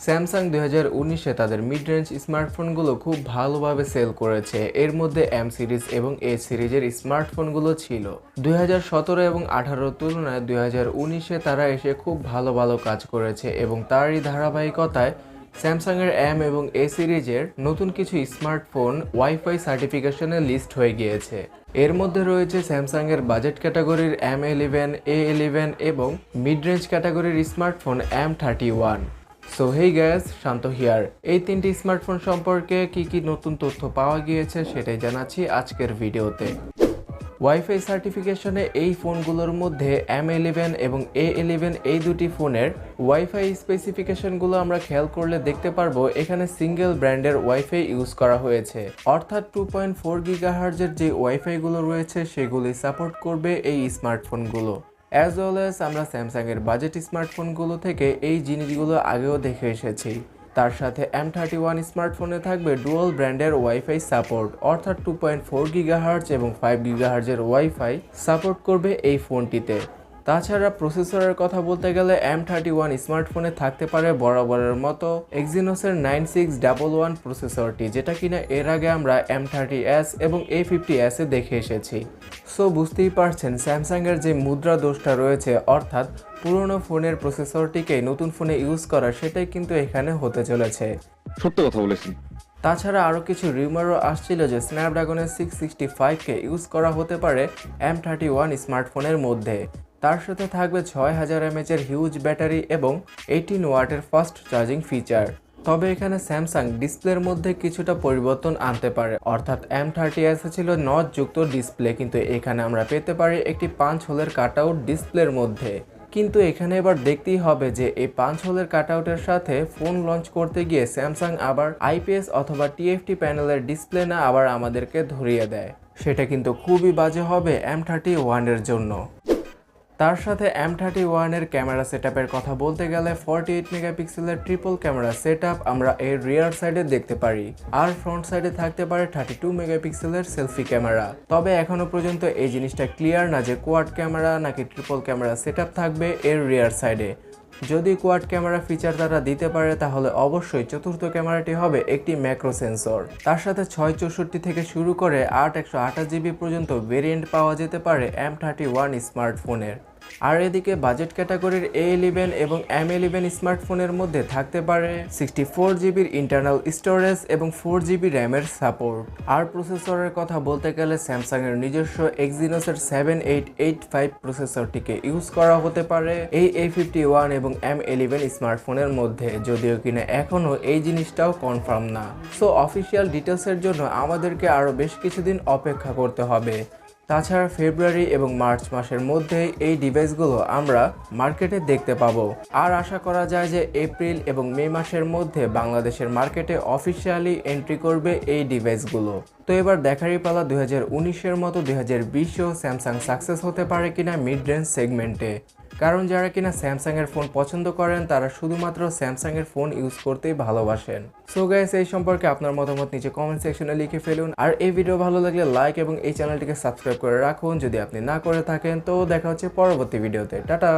Samsung 2019-এ তাদের mid range স্মার্টফোনগুলো খুব ভালোভাবে সেল করেছে। এর মধ্যে এম সিরিজ এবং এ সিরিজের স্মার্টফোনগুলো ছিল। 2017 এবং 2018 তুলনায় 2019-এ তারা এসে খুব ভালো ভালো কাজ করেছে এবং তারই ধারাবাহিকতায় স্যামসাংয়ের এম এবং এ সিরিজের নতুন কিছু স্মার্টফোন ওয়াইফাই সার্টিফিকেশনে লিস্ট হয়ে গিয়েছে। এর মধ্যে রয়েছে স্যামসাংয়ের বাজেট ক্যাটাগরির M11, A11 এবং মিড রেঞ্জ ক্যাটাগরির smartphone M31। So hey guys, Shanto here. এই তিনটি স্মার্টফোন সম্পর্কে কি নতুন তথ্য পাওয়া গিয়েছে সেটাই জানাচ্ছি আজকের ভিডিওতে। ওয়াইফাই সার্টিফিকেশনে এই ফোনগুলোর মধ্যে M11 এবং A11 এই দুটি ফোনের ওয়াইফাই স্পেসিফিকেশনগুলো আমরা খেয়াল করলে দেখতে পারবো এখানে সিঙ্গেল ব্র্যান্ডের ওয়াইফাই ইউজ করা হয়েছে, অর্থাৎ 2.4 গিগাহার্জের যে ওয়াইফাইগুলো রয়েছে সেগুলি সাপোর্ট করবে এই স্মার্টফোনগুলো। অ্যাজ ওয়েল অ্যাজ আমরা স্যামসাংয়ের বাজেট স্মার্টফোনগুলো থেকে এই জিনিসগুলো আগেও দেখে এসেছি। তার সাথে M31 স্মার্টফোনে থাকবে ডুয়াল ব্র্যান্ডের ওয়াইফাই সাপোর্ট, অর্থাৎ 2.4 গিগাহার্জ এবং 5 গিগাহার্জের ওয়াইফাই সাপোর্ট করবে এই ফোনটিতে। তাছাড়া প্রসেসরের কথা বলতে গেলে M31 স্মার্টফোনে থাকতে পারে বরাবরের মতো এক্সিনোসের 9611 প্রসেসরটি, যেটা কিনা এর আগে আমরা M30s এবং A50s এ দেখে এসেছি। সো বুঝতেই পারছেন স্যামসাংয়ের যে মুদ্রা দোষটা রয়েছে, অর্থাৎ পুরনো ফোনের প্রসেসরটিকে নতুন ফোনে ইউজ করা, সেটাই কিন্তু এখানে হতে চলেছে। সত্য কথা বলেছেন। তাছাড়া আরও কিছু রিউমারও আসছিল যে স্ন্যাপড্রাগনের 665কে ইউজ করা হতে পারে M31 স্মার্টফোনের মধ্যে। তার সাথে থাকবে 6000 mAh-এর হিউজ ব্যাটারি এবং 18 ওয়াটের ফাস্ট চার্জিং ফিচার। তবে এখানে স্যামসাং ডিসপ্লের মধ্যে কিছুটা পরিবর্তন আনতে পারে, অর্থাৎ M30s ছিল নচযুক্ত ডিসপ্লে, কিন্তু এখানে আমরা পেতে পারি একটি 5 হোলের কাটআউট ডিসপ্লের মধ্যে। কিন্তু এখানে এবার দেখতেই হবে যে এই 5 হোলের কাটআউটের সাথে ফোন লঞ্চ করতে গিয়ে স্যামসাং আবার IPS অথবা TFT প্যানেলের ডিসপ্লে না আবার আমাদেরকে ধরিয়ে দেয়, সেটা কিন্তু খুবই বাজে হবে M31 এর জন্য। তার সাথে M31 এর ক্যামেরা সেটআপের কথা বলতে গেলে 48 মেগাপিক্সেলের ট্রিপল ক্যামেরা সেটআপ আমরা এর রিয়ার সাইডে দেখতে পারি, আর ফ্রন্ট সাইডে থাকতে পারে 32 মেগাপিক্সেলের সেলফি ক্যামেরা। তবে এখনো পর্যন্ত এই জিনিসটা ক্লিয়ার না যে কোয়াড ক্যামেরা নাকি ট্রিপল ক্যামেরা সেটআপ থাকবে এর রিয়ার সাইডে। যদি কোয়াড ক্যামেরা ফিচার তারা দিতে পারে তাহলে অবশ্যই চতুর্থ ক্যামেরাটি হবে একটি ম্যাক্রো সেন্সর। তার সাথে 664 থেকে শুরু করে 128GB পর্যন্ত ভেরিয়েন্ট পাওয়া যেতে পারে M31 স্মার্টফোনের। আর এদিকে বাজেট ক্যাটাগরির A11 এবং M11 স্মার্টফোনের মধ্যে থাকতে পারে 64GB ইন্টারনাল স্টোরেজ এবং 4GB র্যামের সাপোর্ট। আর প্রসেসরের কথা বলতে গেলে স্যামসাংয়ের নিজস্ব এক্সিনোসের 7885 প্রসেসরটিকে ইউজ করা হতে পারে এই A51 এবং M11 স্মার্টফোনের মধ্যে, যদিও কিনা এখনও এই জিনিসটাও কনফার্ম না। সো অফিসিয়াল ডিটেলসের জন্য আমাদেরকে আরও বেশ কিছুদিন অপেক্ষা করতে হবে। তাছাড়া ফেব্রুয়ারি এবং মার্চ মাসের মধ্যেই এই ডিভাইসগুলো আমরা মার্কেটে দেখতে পাবো। আর আশা করা যায় যে এপ্রিল এবং মে মাসের মধ্যে বাংলাদেশের মার্কেটে অফিসিয়ালি এন্ট্রি করবে এই ডিভাইসগুলো। তো এবার দেখারই পালা 2019-এর মতো 2020-এও স্যামসাং সাকসেস হতে পারে কিনা মিড রেঞ্জ সেগমেন্টে। কারণ যারা কিনা স্যামসাংয়ের ফোন পছন্দ করেন তারা শুধুমাত্র স্যামসাংয়ের ফোন ইউজ করতেই ভালোবাসেন। সো গাইস, এই সম্পর্কে আপনার মতামত নিচে কমেন্ট সেকশনে লিখে ফেলুন। আর এই ভিডিও ভালো লাগলে লাইক এবং এই চ্যানেলটিকে সাবস্ক্রাইব করে রাখুন যদি আপনি না করে থাকেন। তো দেখা হচ্ছে পরবর্তী ভিডিওতে। টাটা।